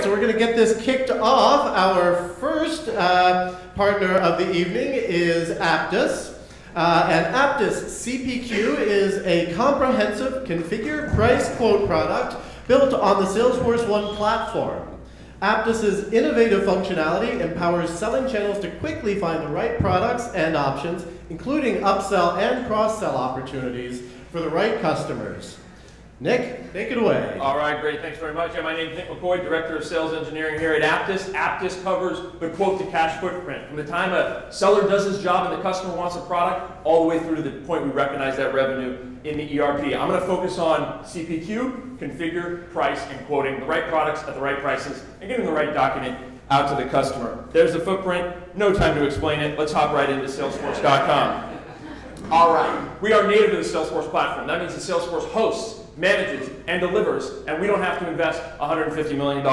so we're going to get this kicked off. Our first partner of the evening is Aptus. And Aptus CPQ is a comprehensive configure, price, quote product built on the Salesforce One platform. Aptus's innovative functionality empowers selling channels to quickly find the right products and options, including upsell and cross-sell opportunities for the right customers. Nick, take it away. All right, great. Thanks very much. My name is Nick McCoy, Director of Sales Engineering here at Aptus. Aptus covers the quote-to-cash footprint. From the time a seller does his job and the customer wants a product, all the way through to the point we recognize that revenue in the ERP. I'm going to focus on CPQ, configure, price, and quoting the right products at the right prices and getting the right document out to the customer. There's the footprint. No time to explain it. Let's hop right into Salesforce.com. All right. We are native to the Salesforce platform. That means the Salesforce hosts, manages, and delivers, and we don't have to invest $150 million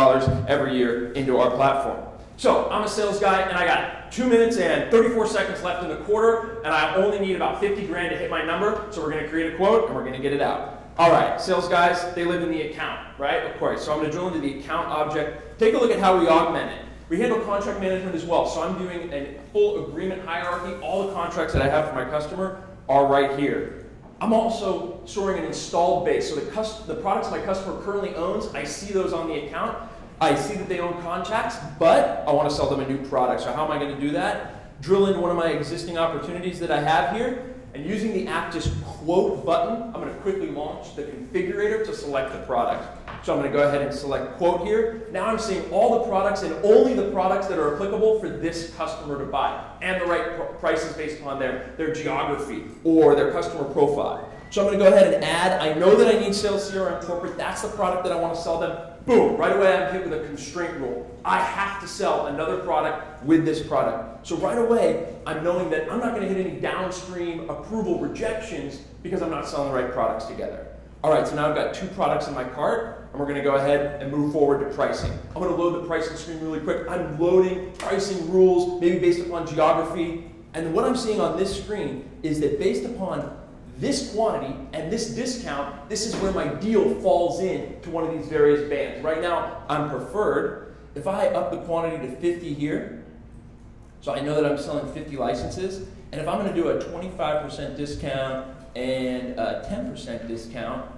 every year into our platform. So I'm a sales guy, and I got 2 minutes and 34 seconds left in the quarter, and I only need about 50 grand to hit my number, so we're going to create a quote, and we're going to get it out. All right, sales guys, they live in the account, right? Of course. So I'm going to drill into the account object. Take a look at how we augment it. We handle contract management as well, so I'm doing a full agreement hierarchy. All the contracts that I have for my customer are right here. I'm also storing an installed base, so the products my customer currently owns, I see those on the account. I see that they own contacts, but I want to sell them a new product. So how am I going to do that? Drill into one of my existing opportunities that I have here, and using the Aptus quote button, I'm going to quickly launch the configurator to select the product. So I'm going to go ahead and select quote here. Now I'm seeing all the products and only the products that are applicable for this customer to buy, and the right prices based upon their geography or their customer profile. So I'm going to go ahead and add. I know that I need Sales CRM Corporate. That's the product that I want to sell them. Boom, right away I'm hit with a constraint rule. I have to sell another product with this product. So right away, I'm knowing that I'm not going to hit any downstream approval rejections because I'm not selling the right products together. All right, so now I've got 2 products in my cart, and we're going to go ahead and move forward to pricing. I'm going to load the pricing screen really quick. I'm loading pricing rules, maybe based upon geography. And what I'm seeing on this screen is that based upon this quantity and this discount, this is where my deal falls in to one of these various bands. Right now, I'm preferred. If I up the quantity to 50 here, so I know that I'm selling 50 licenses, and if I'm going to do a 25% discount and a 10% discount,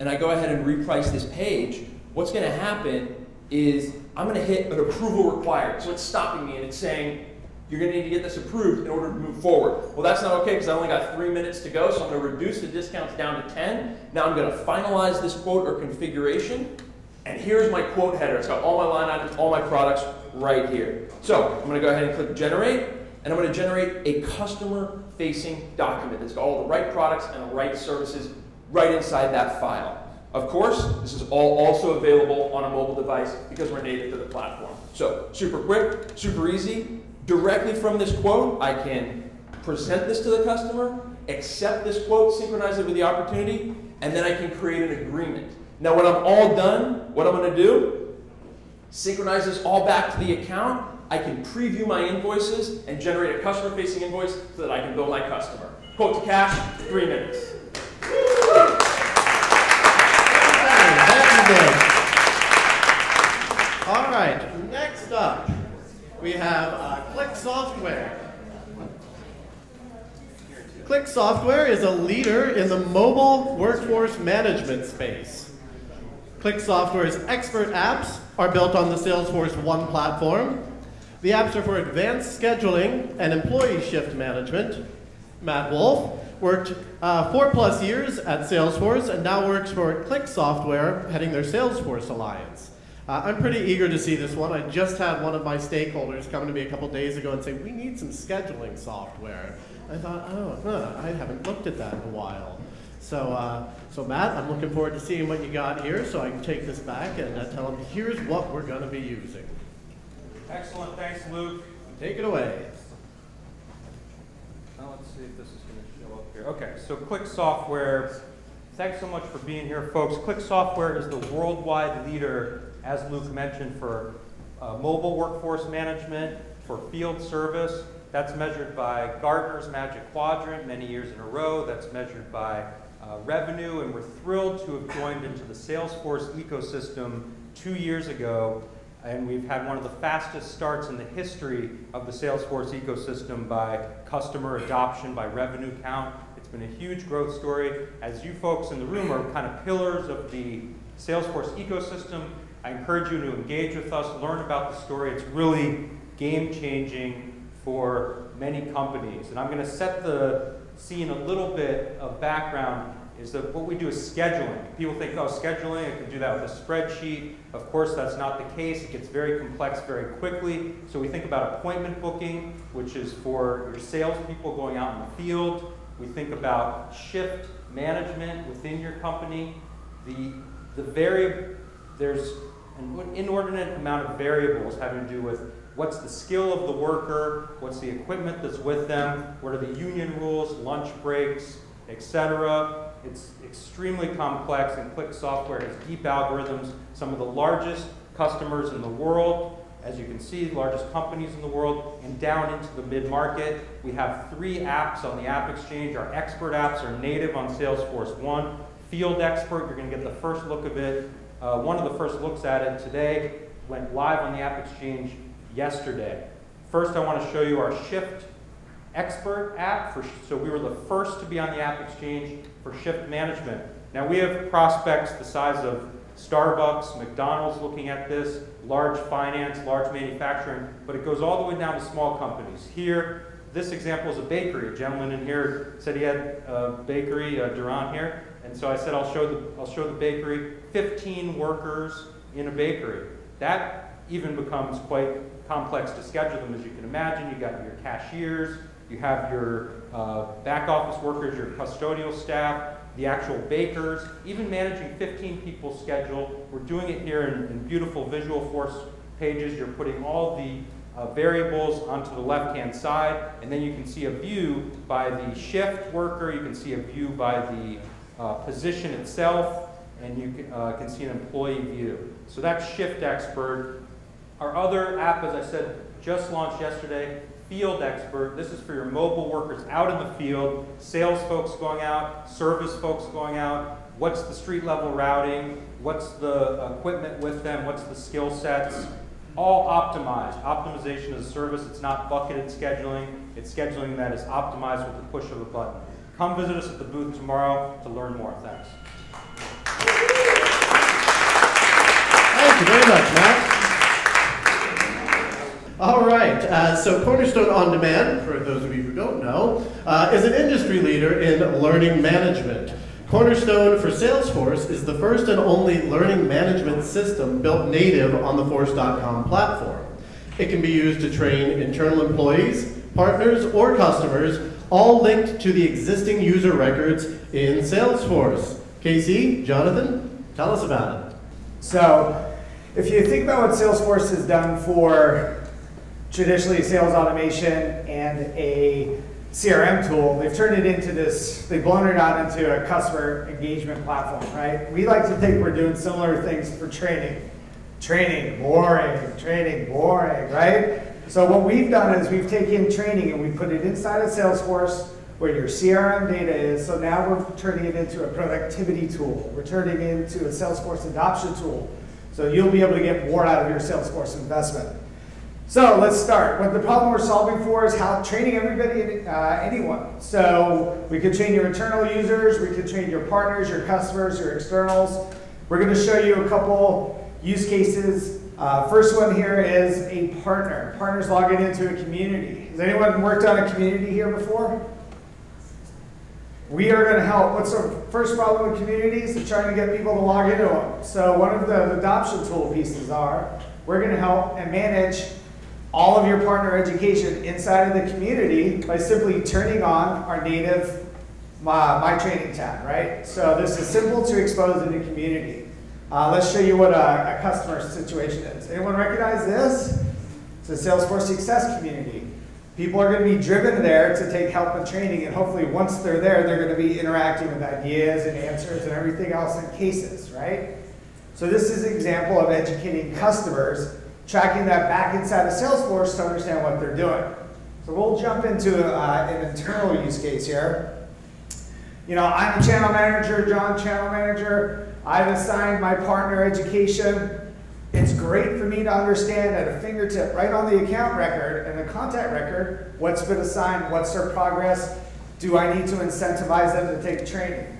and I go ahead and reprice this page, what's going to happen is I'm going to hit an approval required. So it's stopping me and it's saying, you're going to need to get this approved in order to move forward. Well, that's not okay because I only got 3 minutes to go, so I'm going to reduce the discounts down to 10. Now I'm going to finalize this quote or configuration, and here's my quote header. It's got all my line items, all my products right here. So I'm going to go ahead and click Generate, and I'm going to generate a customer-facing document that's got all the right products and the right services right inside that file. Of course, this is all also available on a mobile device because we're native to the platform. So super quick, super easy. Directly from this quote, I can present this to the customer, accept this quote, synchronize it with the opportunity, and then I can create an agreement. Now when I'm all done, what I'm going to do, synchronize this all back to the account. I can preview my invoices and generate a customer-facing invoice so that I can bill my customer. Quote to cash, 3 minutes. All right, next up, we have ClickSoftware. ClickSoftware is a leader in the mobile workforce management space. ClickSoftware's expert apps are built on the Salesforce One platform. The apps are for advanced scheduling and employee shift management. Matt Wolf worked 4+ years at Salesforce and now works for ClickSoftware, heading their Salesforce Alliance. I'm pretty eager to see this one. I just had one of my stakeholders come to me a couple days ago and say, we need some scheduling software. I thought, oh, I haven't looked at that in a while. So, Matt, I'm looking forward to seeing what you got here so I can take this back and tell them, here's what we're going to be using. Excellent. Thanks, Luke. Take it away. Now let's see if this is going to show up here. Okay, so ClickSoftware. Thanks so much for being here, folks. ClickSoftware is the worldwide leader, as Luke mentioned, for mobile workforce management, for field service. That's measured by Gartner's Magic Quadrant many years in a row. That's measured by revenue, and we're thrilled to have joined into the Salesforce ecosystem 2 years ago, and we've had one of the fastest starts in the history of the Salesforce ecosystem by customer adoption, by revenue count. It's been a huge growth story. As you folks in the room are kind of pillars of the Salesforce ecosystem, I encourage you to engage with us, learn about the story. It's really game-changing for many companies. And I'm going to set the scene a little bit of background. Is that what we do is scheduling. People think, oh, scheduling, I can do that with a spreadsheet. Of course, that's not the case. It gets very complex very quickly. So we think about appointment booking, which is for your salespeople going out in the field. We think about shift management within your company. There's an inordinate amount of variables having to do with what's the skill of the worker, what's the equipment that's with them, what are the union rules, lunch breaks, etc. It's extremely complex, and ClickSoftware has deep algorithms. Some of the largest customers in the world, as you can see, the largest companies in the world, and down into the mid-market. We have 3 apps on the AppExchange. Our expert apps are native on Salesforce One. Field Expert, you're going to get the first look of it. One of the first looks at it today, went live on the AppExchange yesterday. First, I want to show you our Shift Expert app. So we were the first to be on the AppExchange for shift management. Now we have prospects the size of Starbucks, McDonald's looking at this, large finance, large manufacturing, but it goes all the way down to small companies. Here, this example is a bakery. A gentleman in here said he had a bakery, Duran here, and so I said I'll show the bakery. 15 workers in a bakery. That even becomes quite complex to schedule them, as you can imagine. You got your cashiers, you have your back office workers, your custodial staff, the actual bakers, even managing 15 people's schedule. We're doing it here in beautiful Visualforce pages. You're putting all the variables onto the left-hand side, and then you can see a view by the shift worker, you can see a view by the position itself, and you can see an employee view. So that's Shift Expert. Our other app, as I said, just launched yesterday, Field Expert. This is for your mobile workers out in the field, sales folks going out, service folks going out. What's the street level routing? What's the equipment with them? What's the skill sets? All optimized. Optimization as a service. It's not bucketed scheduling. It's scheduling that is optimized with the push of a button. Come visit us at the booth tomorrow to learn more. Thanks. Thank you very much, Matt. All right, so Cornerstone OnDemand, for those of you who don't know, is an industry leader in learning management. Cornerstone for Salesforce is the first and only learning management system built native on the Force.com platform. It can be used to train internal employees, partners, or customers, all linked to the existing user records in Salesforce. Casey, Jonathan, tell us about it. So, if you think about what Salesforce has done for traditionally sales automation and a CRM tool, they've turned it into this, they've blown it out into a customer engagement platform, right? We like to think we're doing similar things for training. Training, boring, right? So what we've done is we've taken training and we put it inside of Salesforce where your CRM data is. So now we're turning it into a productivity tool. We're turning it into a Salesforce adoption tool. So you'll be able to get more out of your Salesforce investment. So let's start. What the problem we're solving for is how training everybody, anyone. So we could train your internal users, we could train your partners, your customers, your externals. We're going to show you a couple use cases. First one here is a partner. Partners logging into a community. Has anyone worked on a community here before? We are going to help. What's the first problem with communities? They're trying to get people to log into them. So one of the adoption tool pieces are, we're going to help and manage all of your partner education inside of the community by simply turning on our native My Training tab, right? So this is simple to expose in the community. Let's show you what a customer situation is. Anyone recognize this? It's a Salesforce Success community. People are going to be driven there to take help and training, and hopefully once they're there, they're going to be interacting with ideas and answers and everything else in cases, right? So this is an example of educating customers, tracking that back inside of Salesforce to understand what they're doing. So we'll jump into an internal use case here. You know, I'm a channel manager, John, channel manager. I've assigned my partner education. It's great for me to understand at a fingertip, right on the account record and the contact record, what's been assigned, what's their progress, do I need to incentivize them to take training?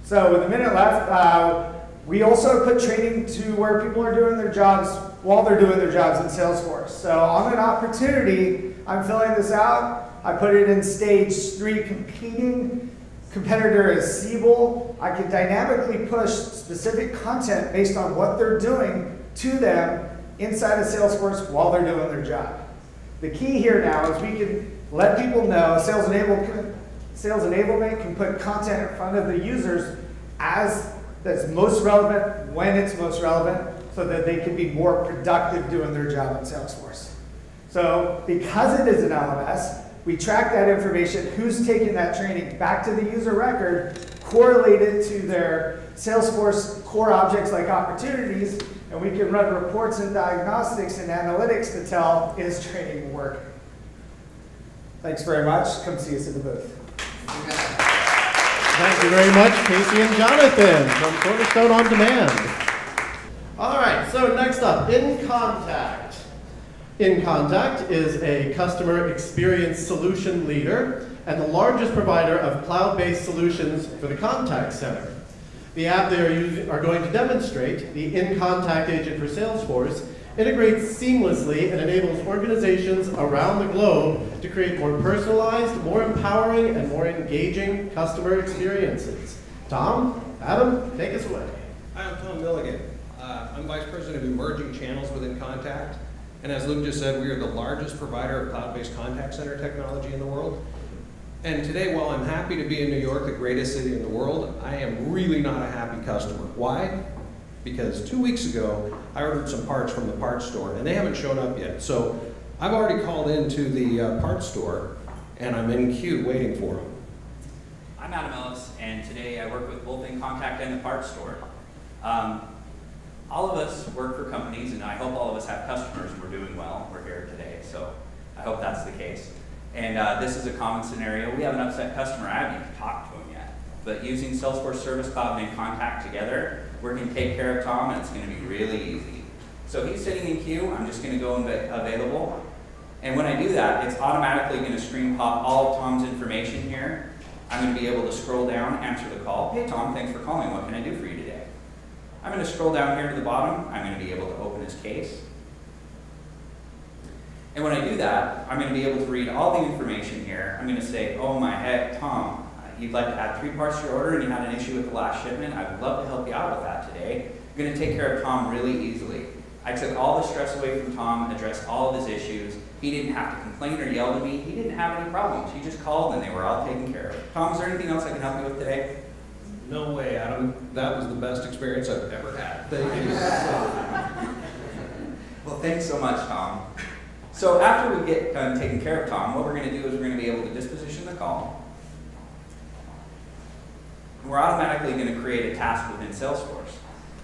So with a minute left, we also put training to where people are doing their jobs while they're doing their jobs in Salesforce. So on an opportunity, I'm filling this out. I put it in stage 3, competing. Competitor is Siebel. I can dynamically push specific content based on what they're doing to them inside of Salesforce while they're doing their job. The key here now is we can let people know sales enablement can put content in front of the users as that's most relevant when it's most relevant so that they can be more productive doing their job in Salesforce. So because it is an LMS, we track that information, who's taking that training back to the user record, correlate it to their Salesforce core objects like opportunities, and we can run reports and diagnostics and analytics to tell, is training working? Thanks very much. Come see us in the booth. Thank you very much, Casey and Jonathan from Cornerstone OnDemand. All right, so next up, inContact. inContact is a customer experience solution leader and the largest provider of cloud-based solutions for the contact center. The app they are going to demonstrate, the inContact agent for Salesforce, integrates seamlessly and enables organizations around the globe to create more personalized, more empowering, and more engaging customer experiences. Tom, Adam, take us away. Hi, I'm Tom Milligan. I'm Vice President of Emerging Channels within inContact. And as Luke just said, we are the largest provider of cloud-based contact center technology in the world. And today, while I'm happy to be in New York, the greatest city in the world, I am really not a happy customer. Why? Because 2 weeks ago, I ordered some parts from the parts store, and they haven't shown up yet. So I've already called into the parts store, and I'm in queue waiting for them. I'm Adam Ellis, and today I work with both inContact and the parts store. All of us work for companies, and I hope all of us have customers, and we're doing well. We're here today, so I hope that's the case. And this is a common scenario. We have an upset customer. I haven't even talked to him yet. But using Salesforce Service Cloud and inContact together, we're going to take care of Tom, and it's going to be really easy. So he's sitting in queue. I'm just going to go available. And when I do that, it's automatically going to stream pop all of Tom's information here. I'm going to be able to scroll down, answer the call. Hey, Tom, thanks for calling. What can I do for you today? I'm going to scroll down here to the bottom. I'm going to be able to open his case. And when I do that, I'm going to be able to read all the information here. I'm going to say, oh my heck, Tom, you'd like to add 3 parts to your order and you had an issue with the last shipment. I would love to help you out with that today. I'm going to take care of Tom really easily. I took all the stress away from Tom, addressed all of his issues. He didn't have to complain or yell at me. He didn't have any problems. He just called and they were all taken care of. Tom, is there anything else I can help you with today? No way, Adam. That was the best experience I've ever had. Thank you. Well, thanks so much, Tom. So after we get done taking care of Tom, what we're going to do is we're going to be able to disposition the call. And we're automatically going to create a task within Salesforce.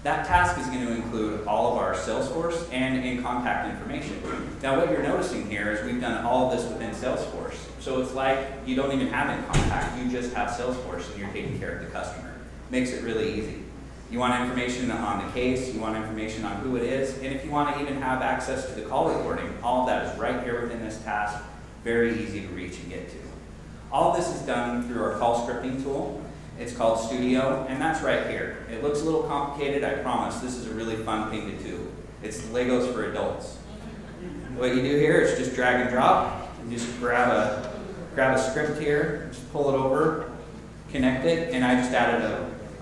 That task is going to include all of our Salesforce and inContact information. Now what you're noticing here is we've done all of this within Salesforce. So it's like you don't even have inContact, you just have Salesforce and you're taking care of the customer. Makes it really easy. You want information on the case, you want information on who it is, and if you want to even have access to the call recording, all of that is right here within this task. Very easy to reach and get to. All of this is done through our call scripting tool. It's called Studio, and that's right here. It looks a little complicated, I promise. This is a really fun thing to do. It's Legos for adults. What you do here is just drag and drop. You just grab a script here, just pull it over, connect it, and I just added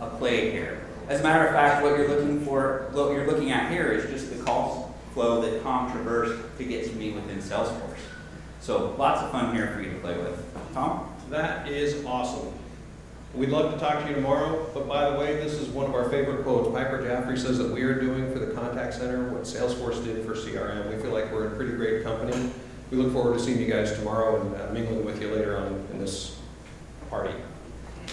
a play here. As a matter of fact, what you're looking at here is just the call flow that Tom traversed to get to me within Salesforce. So lots of fun here for you to play with. Tom? That is awesome. We'd love to talk to you tomorrow, but by the way, this is one of our favorite quotes. Piper Jaffray says that we are doing for the contact center what Salesforce did for CRM. We feel like we're in pretty great company. We look forward to seeing you guys tomorrow and mingling with you later on in this party.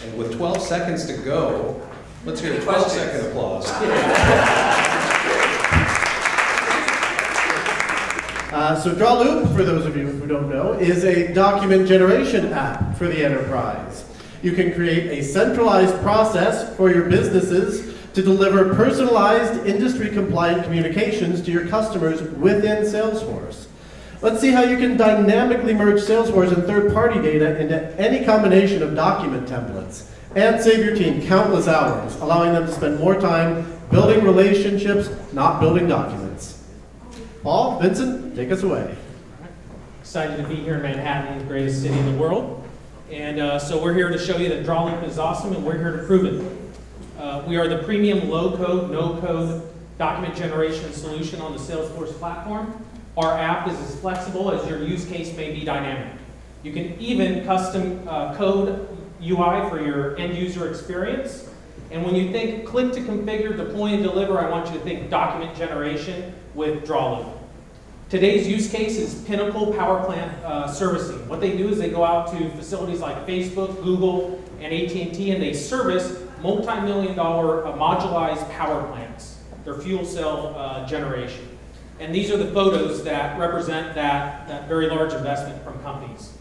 And with 12 seconds to go, let's hear a 12-second applause. So Drawloop, for those of you who don't know, is a document generation app for the enterprise. You can create a centralized process for your businesses to deliver personalized, industry-compliant communications to your customers within Salesforce. Let's see how you can dynamically merge Salesforce and third-party data into any combination of document templates and save your team countless hours, allowing them to spend more time building relationships, not building documents. Paul, Vincent, take us away. Excited to be here in Manhattan, the greatest city in the world. And so we're here to show you that Drawloop is awesome, and we're here to prove it. We are the premium low-code, no-code document generation solution on the Salesforce platform. Our app is as flexible as your use case may be dynamic. You can even custom code UI for your end user experience. And when you think click to configure, deploy, and deliver, I want you to think document generation with Drawloop. Today's use case is Pinnacle Power Plant servicing. What they do is they go out to facilities like Facebook, Google, and AT&T, and they service multi-million-dollar modularized power plants, their fuel cell generation. And these are the photos that represent that very large investment from companies.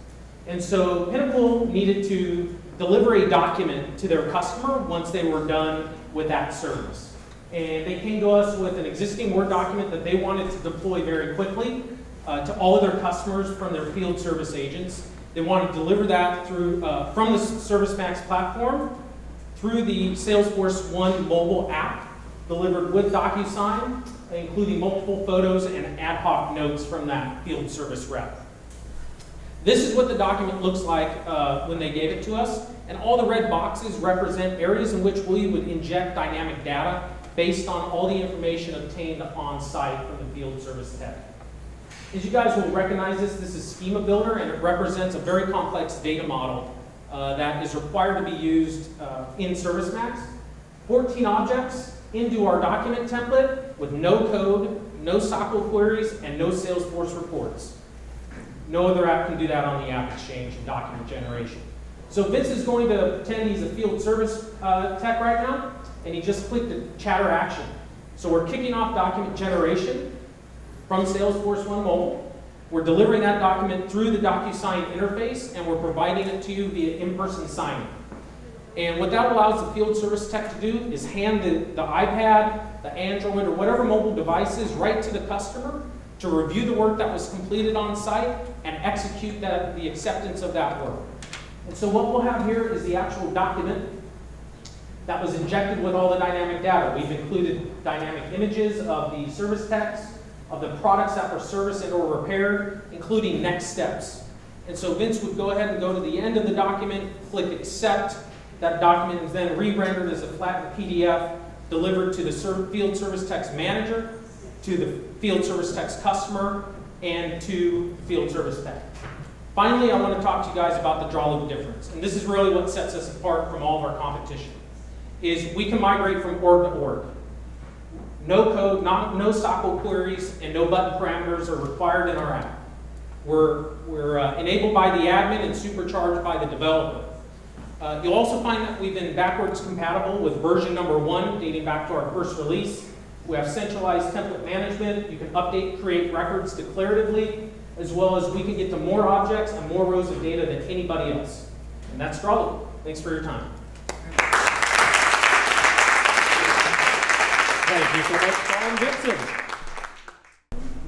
And so Pinnacle needed to deliver a document to their customer once they were done with that service. And they came to us with an existing Word document that they wanted to deploy very quickly to all of their customers from their field service agents. They wanted to deliver that through from the ServiceMax platform through the Salesforce One mobile app, delivered with DocuSign, including multiple photos and ad hoc notes from that field service rep. This is what the document looks like when they gave it to us, and all the red boxes represent areas in which we would inject dynamic data based on all the information obtained on site from the field service tech. As you guys will recognize this is Schema Builder, and it represents a very complex data model that is required to be used in ServiceMax. 14 objects into our document template with no code, no SQL queries, and no Salesforce reports. No other app can do that on the AppExchange and document generation. So Vince is going to pretend he's a field service tech right now, and he just clicked the chatter action. So we're kicking off document generation from Salesforce One Mobile. We're delivering that document through the DocuSign interface, and we're providing it to you via in-person signing. And what that allows the field service tech to do is hand the iPad, the Android, or whatever mobile device is right to the customer to review the work that was completed on site and execute the acceptance of that work. And so what we'll have here is the actual document that was injected with all the dynamic data. We've included dynamic images of the service techs, of the products that were serviced or repaired, including next steps. And so Vince would go ahead and go to the end of the document, click accept. That document is then re-rendered as a flattened PDF, delivered to the field service tech's manager, to the field service tech's customer, and to field service tech. Finally, I want to talk to you guys about the Drawloop difference. And this is really what sets us apart from all of our competition, is we can migrate from org to org. No code, no SQL queries, and no button parameters are required in our app. We're enabled by the admin and supercharged by the developer. You'll also find that we've been backwards compatible with version number 1, dating back to our first release. We have centralized template management. You can update, create records declaratively, as well as we can get to more objects and more rows of data than anybody else. And that's Drawloop. Thanks for your time. Thank you so much, Paul and Vincent.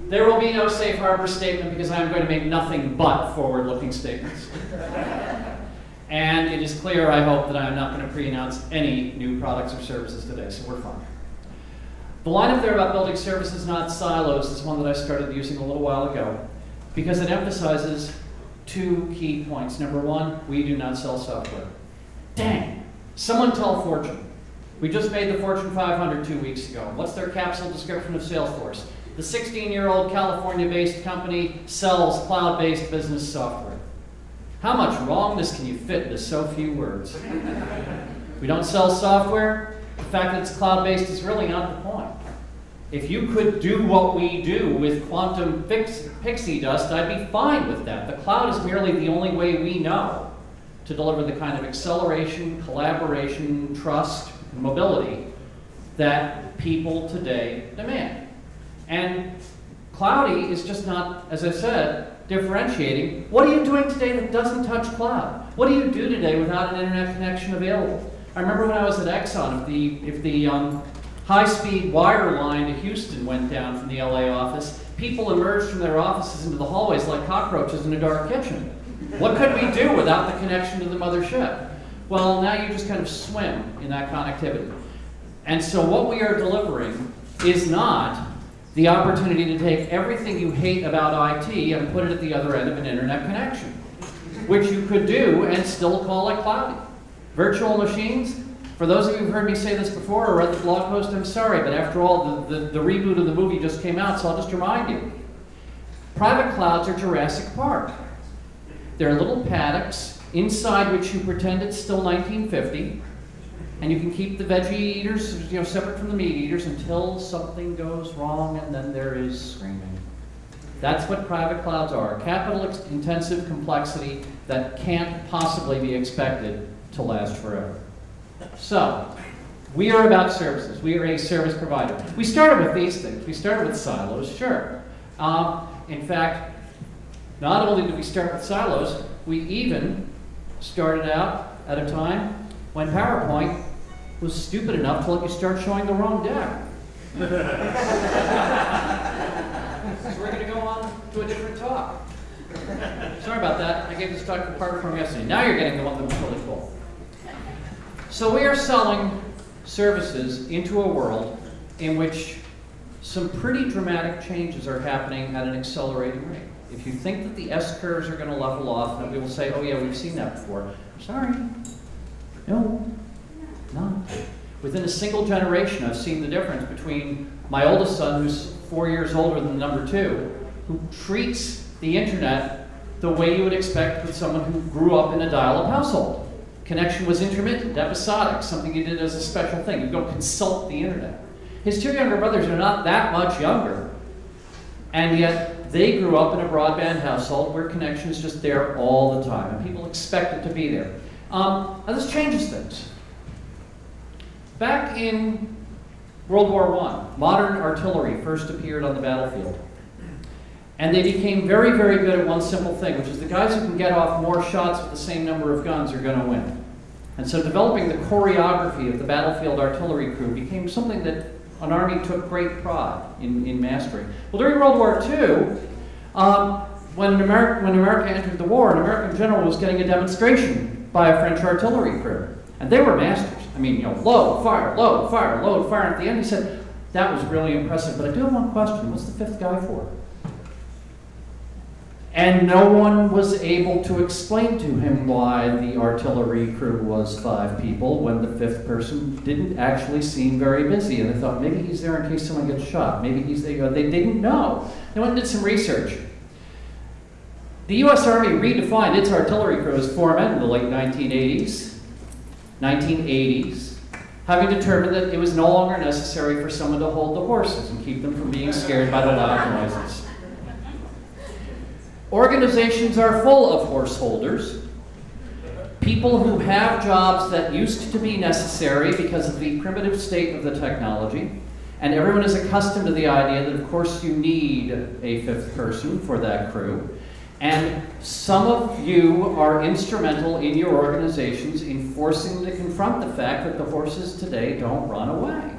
There will be no safe harbor statement because I'm going to make nothing but forward-looking statements. And it is clear, I hope, that I'm not going to pre-announce any new products or services today, so we're fine. The line up there about building services, not silos, is one that I started using a little while ago because it emphasizes 2 key points. Number 1, we do not sell software. Dang! Someone tell Fortune. We just made the Fortune 500 2 weeks ago. What's their capsule description of Salesforce? The 16-year-old California-based company sells cloud-based business software. How much wrongness can you fit into so few words? We don't sell software. The fact that it's cloud-based is really not the point. If you could do what we do with quantum pixie dust, I'd be fine with that. The cloud is merely the only way we know to deliver the kind of acceleration, collaboration, trust, and mobility that people today demand. And cloudy is just not, as I said, differentiating, what are you doing today that doesn't touch cloud? What do you do today without an internet connection available? I remember when I was at Exxon, if the high-speed wire line to Houston went down from the LA office, people emerged from their offices into the hallways like cockroaches in a dark kitchen. What could we do without the connection to the mothership? Well, now you just kind of swim in that connectivity. And so what we are delivering is not the opportunity to take everything you hate about IT and put it at the other end of an internet connection, which you could do and still call it cloudy. Virtual machines, for those of you who've heard me say this before or read the blog post, I'm sorry, but after all, the reboot of the movie just came out, so I'll just remind you. Private clouds are Jurassic Park. They're little paddocks inside which you pretend it's still 1950, and you can keep the veggie eaters, separate from the meat eaters until something goes wrong, and then there is screaming. That's what private clouds are, capital-intensive complexity that can't possibly be expected to last forever. So, we are about services. We are a service provider. We started with these things. We started with silos, sure. In fact, not only did we start with silos, we even started out at a time when PowerPoint was stupid enough to let you start showing the wrong deck. So we're going to go on to a different talk. Sorry about that. I gave this talk to Parker from yesterday. Now you're getting the one that was really cool. So we are selling services into a world in which some pretty dramatic changes are happening at an accelerating rate. If you think that the S-curves are going to level off, and we will say, oh yeah, we've seen that before. I'm sorry. No, not. Within a single generation, I've seen the difference between my oldest son, who's 4 years older than number 2, who treats the internet the way you would expect with someone who grew up in a dial-up household. Connection was intermittent, episodic, something you did as a special thing. You go consult the internet. His 2 younger brothers are not that much younger, and yet they grew up in a broadband household where connection is just there all the time, and people expect it to be there. Now this changes things. Back in World War I, modern artillery first appeared on the battlefield. And they became very, very good at one simple thing, which is the guys who can get off more shots with the same number of guns are going to win. And so developing the choreography of the battlefield artillery crew became something that an army took great pride in mastering. Well, during World War II, when America entered the war, an American general was getting a demonstration by a French artillery crew. And they were masters. I mean, load, fire, load, fire, load, fire. And at the end he said, that was really impressive, but I do have one question. What's the 5th guy for? And no one was able to explain to him why the artillery crew was 5 people when the 5th person didn't actually seem very busy. And they thought, maybe he's there in case someone gets shot. Maybe he's there. They didn't know. They went and did some research. The US Army redefined its artillery crew as 4 men in the late 1980s, having determined that it was no longer necessary for someone to hold the horses and keep them from being scared by the loud noises. Organizations are full of horse holders, people who have jobs that used to be necessary because of the primitive state of the technology, and everyone is accustomed to the idea that of course you need a 5th person for that crew. And some of you are instrumental in your organizations in forcing them to confront the fact that the horses today don't run away.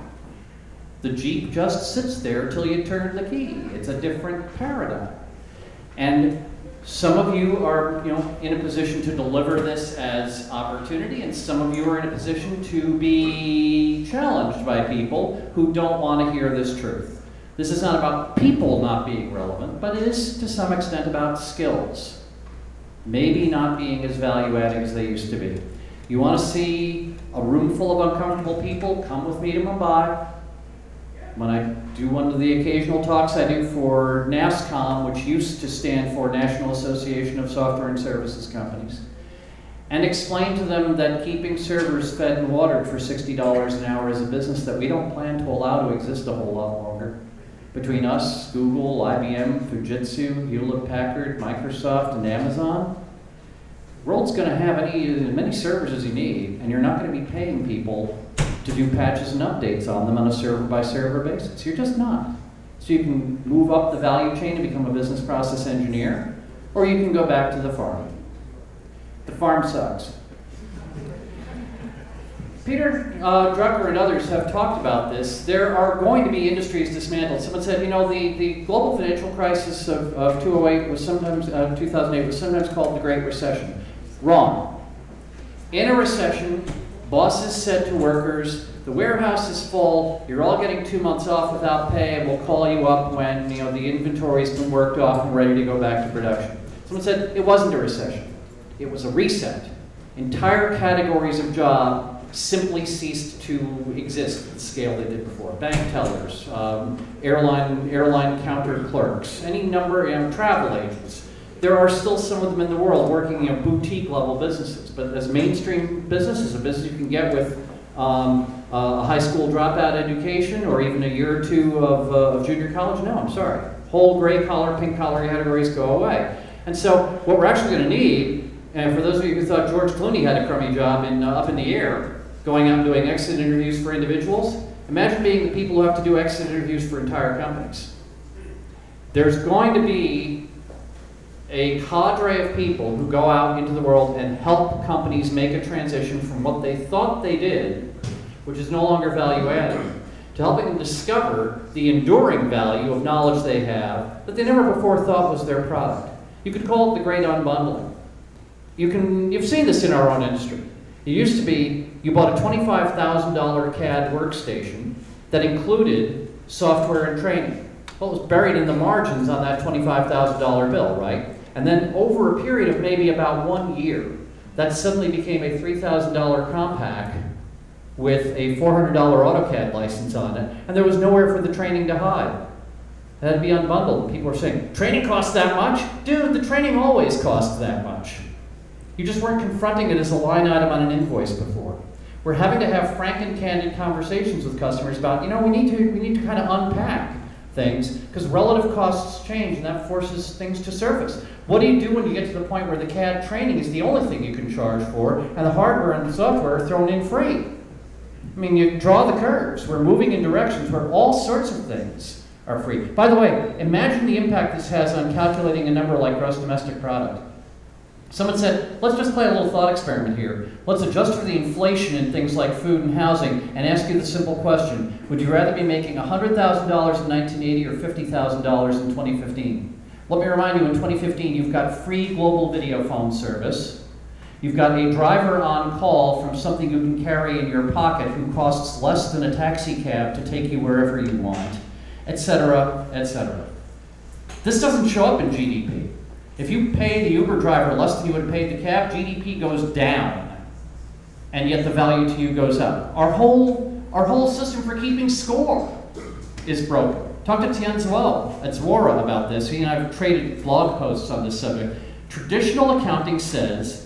The Jeep just sits there till you turn the key. It's a different paradigm. And some of you are in a position to deliver this as opportunity, and some of you are in a position to be challenged by people who don't want to hear this truth. This is not about people not being relevant, but it is to some extent about skills. Maybe not being as value-adding as they used to be. You want to see a room full of uncomfortable people? Come with me to Mumbai. When I do one of the occasional talks I do for NASSCOM, which used to stand for National Association of Software and Services Companies, and explain to them that keeping servers fed and watered for $60 an hour is a business that we don't plan to allow to exist a whole lot longer. Between us, Google, IBM, Fujitsu, Hewlett-Packard, Microsoft, and Amazon, the world's going to have as many servers as you need, and you're not going to be paying people to do patches and updates on them on a server-by-server basis. You're just not. So you can move up the value chain and become a business process engineer, or you can go back to the farm. The farm sucks. Peter Drucker and others have talked about this. There are going to be industries dismantled. Someone said, you know, the global financial crisis of 2008 was sometimes, 2008 was sometimes called the Great Recession. Wrong. In a recession, bosses said to workers, the warehouse is full, you're all getting 2 months off without pay, and we'll call you up when, you know, the inventory's been worked off and ready to go back to production. Someone said it wasn't a recession. It was a reset. Entire categories of job simply ceased to exist at the scale they did before. Bank tellers, airline counter clerks, any number, you know, travel agents. There are still some of them in the world working in boutique level businesses, but as mainstream businesses, a business you can get with a high school dropout education or even a year or two of junior college, no, I'm sorry. Whole gray collar, pink collar categories go away. And so what we're actually going to need, and for those of you who thought George Clooney had a crummy job up in the air, going out and doing exit interviews for individuals, imagine being the people who have to do exit interviews for entire companies. There's going to be a cadre of people who go out into the world and help companies make a transition from what they thought they did, which is no longer value added, to helping them discover the enduring value of knowledge they have that they never before thought was their product. You could call it the great unbundling. You've seen this in our own industry. It used to be you bought a $25,000 CAD workstation that included software and training. Well, it was buried in the margins on that $25,000 bill, right? And then over a period of maybe about 1 year, that suddenly became a $3,000 compact with a $400 AutoCAD license on it, and there was nowhere for the training to hide. It had to be unbundled. People were saying, training costs that much? Dude, the training always costs that much. You just weren't confronting it as a line item on an invoice before. We're having to have frank and candid conversations with customers about, you know, we need to kind of unpack things because relative costs change and that forces things to surface. What do you do when you get to the point where the CAD training is the only thing you can charge for and the hardware and the software are thrown in free? I mean, you draw the curves. We're moving in directions where all sorts of things are free. By the way, imagine the impact this has on calculating a number like gross domestic product. Someone said, let's just play a little thought experiment here. Let's adjust for the inflation in things like food and housing and ask you the simple question. Would you rather be making $100,000 in 1980 or $50,000 in 2015? Let me remind you, in 2015, you've got free global video phone service. You've got a driver on call from something you can carry in your pocket who costs less than a taxi cab to take you wherever you want, etc., etc. This doesn't show up in GDP. If you pay the Uber driver less than you would have paid the cab, GDP goes down, and yet the value to you goes up. Our whole system for keeping score is broken. Talk to Tian Zuo at Zuora about this. He and I have traded blog posts on this subject. Traditional accounting says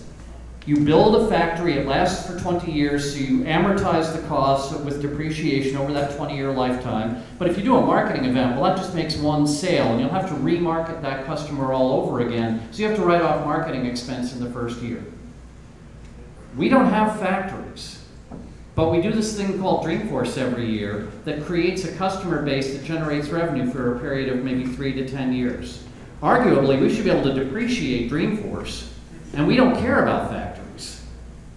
you build a factory, it lasts for 20 years, so you amortize the costs with depreciation over that 20-year lifetime. But if you do a marketing event, well, that just makes one sale, and you'll have to remarket that customer all over again, so you have to write off marketing expense in the first year. We don't have factories, but we do this thing called Dreamforce every year that creates a customer base that generates revenue for a period of maybe 3 to 10 years. Arguably, we should be able to depreciate Dreamforce, and we don't care about factories.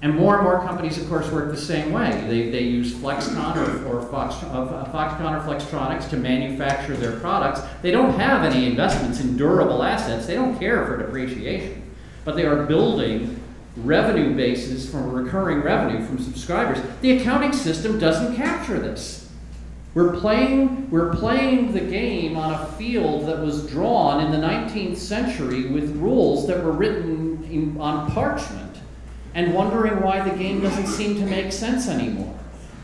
And more companies, of course, work the same way. They use Flexcon or Foxconn or Flextronics to manufacture their products. They don't have any investments in durable assets. They don't care for depreciation. But they are building revenue bases from recurring revenue from subscribers. The accounting system doesn't capture this. We're playing the game on a field that was drawn in the 19th century with rules that were written on parchment and wondering why the game doesn't seem to make sense anymore.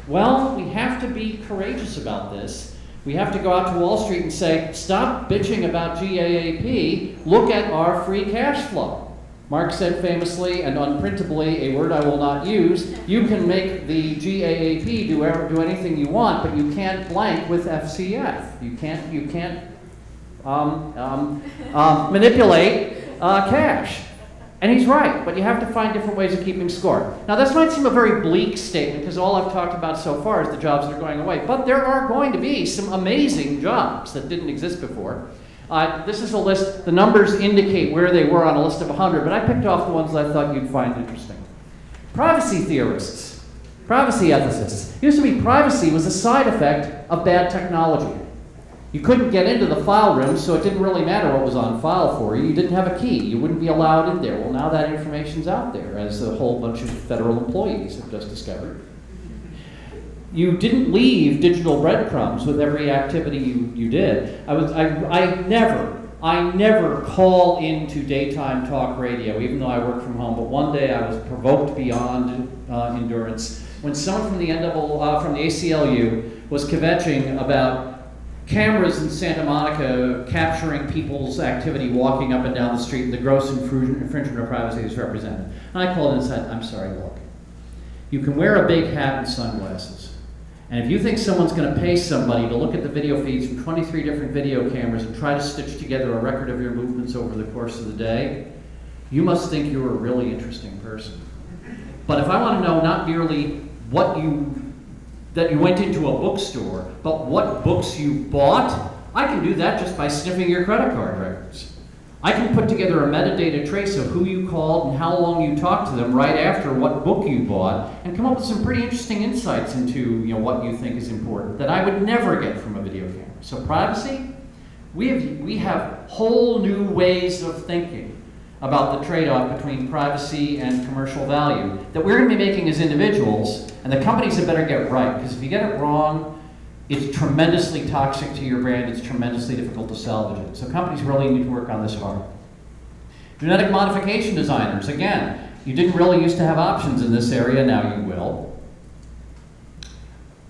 Well, we have to be courageous about this. We have to go out to Wall Street and say, stop bitching about GAAP, look at our free cash flow. Marx said famously and unprintably, a word I will not use, you can make the GAAP do anything you want, but you can't blank with FCF. You can't manipulate cash. And he's right, but you have to find different ways of keeping score. Now this might seem a very bleak statement because all I've talked about so far is the jobs that are going away, but there are going to be some amazing jobs that didn't exist before. This is a list. The numbers indicate where they were on a list of 100, but I picked off the ones that I thought you'd find interesting. Privacy theorists, privacy ethicists. It used to be privacy was a side effect of bad technology. You couldn't get into the file room, so it didn't really matter what was on file for you. You didn't have a key. You wouldn't be allowed in there. Well, now that information's out there, as a whole bunch of federal employees have just discovered. You didn't leave digital breadcrumbs with every activity you did. I never call into daytime talk radio, even though I work from home. But one day I was provoked beyond endurance when someone from the ACLU was kvetching about cameras in Santa Monica capturing people's activity walking up and down the street and the gross infringement of privacy is represented. And I called in and said, I'm sorry, look, you can wear a big hat and sunglasses. And if you think someone's going to pay somebody to look at the video feeds from 23 different video cameras and try to stitch together a record of your movements over the course of the day, you must think you're a really interesting person. But if I want to know not merely that you went into a bookstore, but what books you bought, I can do that just by sniffing your credit card records. I can put together a metadata trace of who you called and how long you talked to them right after what book you bought, and come up with some pretty interesting insights into what you think is important that I would never get from a video camera. So privacy, we have whole new ways of thinking about the trade-off between privacy and commercial value that we're going to be making as individuals, and the companies had better get right, because if you get it wrong, it's tremendously toxic to your brand, it's tremendously difficult to salvage it. So companies really need to work on this hard. Genetic modification designers, again, you didn't really used to have options in this area, now you will.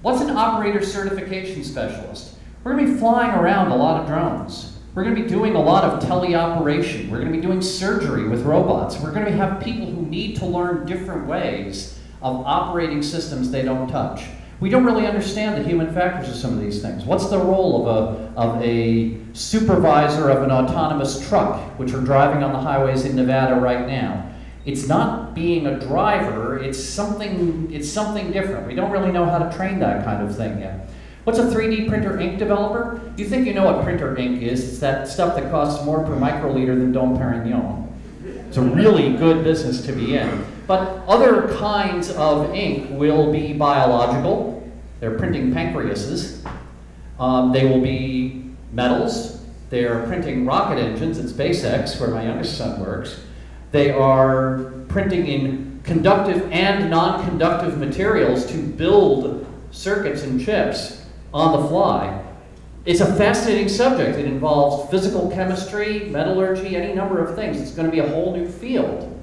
What's an operator certification specialist? We're going to be flying around a lot of drones. We're going to be doing a lot of teleoperation. We're going to be doing surgery with robots. We're going to have people who need to learn different ways of operating systems they don't touch. We don't really understand the human factors of some of these things. What's the role of a supervisor of an autonomous truck, which are driving on the highways in Nevada right now? It's not being a driver, it's something different. We don't really know how to train that kind of thing yet. What's a 3D printer ink developer? You think you know what printer ink is. It's that stuff that costs more per microliter than Dom Perignon. It's a really good business to be in. But other kinds of ink will be biological. They're printing pancreases. They will be metals. They are printing rocket engines at SpaceX, where my youngest son works. They are printing in conductive and non-conductive materials to build circuits and chips on the fly. It's a fascinating subject. It involves physical chemistry, metallurgy, any number of things. It's going to be a whole new field.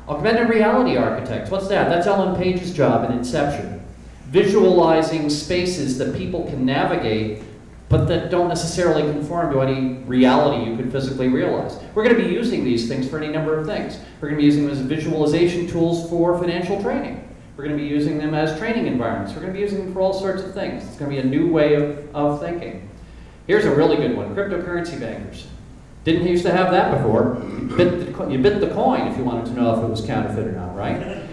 Augmented reality architects, what's that? That's Ellen Page's job in Inception. Visualizing spaces that people can navigate, but that don't necessarily conform to any reality you could physically realize. We're going to be using these things for any number of things. We're going to be using them as visualization tools for financial training. We're going to be using them as training environments. We're going to be using them for all sorts of things. It's going to be a new way of thinking. Here's a really good one, cryptocurrency bankers. Didn't used to have that before. You bit the coin if you wanted to know if it was counterfeit or not, right?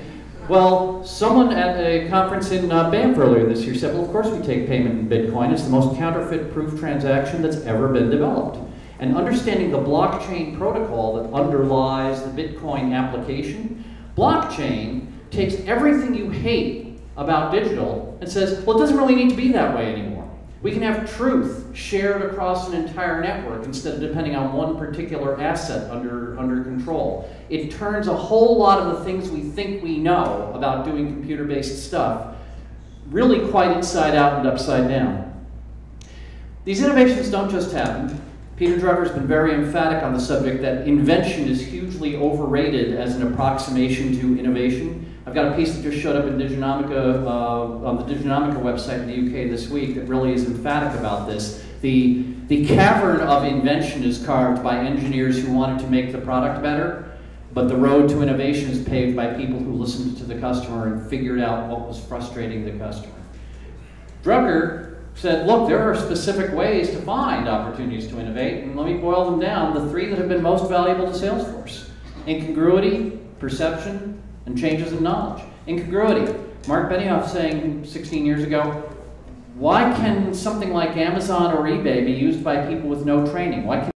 Well, someone at a conference in Banff earlier this year said, well, of course we take payment in Bitcoin. It's the most counterfeit-proof transaction that's ever been developed. And understanding the blockchain protocol that underlies the Bitcoin application, blockchain takes everything you hate about digital and says, well, it doesn't really need to be that way anymore. We can have truth shared across an entire network instead of depending on one particular asset under control. It turns a whole lot of the things we think we know about doing computer-based stuff really quite inside out and upside down. These innovations don't just happen. Peter Drucker's been very emphatic on the subject that invention is hugely overrated as an approximation to innovation. I've got a piece that just showed up in Diginomica, on the Diginomica website in the UK this week that really is emphatic about this. The cavern of invention is carved by engineers who wanted to make the product better, but the road to innovation is paved by people who listened to the customer and figured out what was frustrating the customer. Drucker said, look, there are specific ways to find opportunities to innovate, and let me boil them down, the three that have been most valuable to Salesforce. Incongruity, perception, and changes in knowledge. Incongruity. Mark Benioff saying 16 years ago, Why can something like Amazon or eBay be used by people with no training? Why can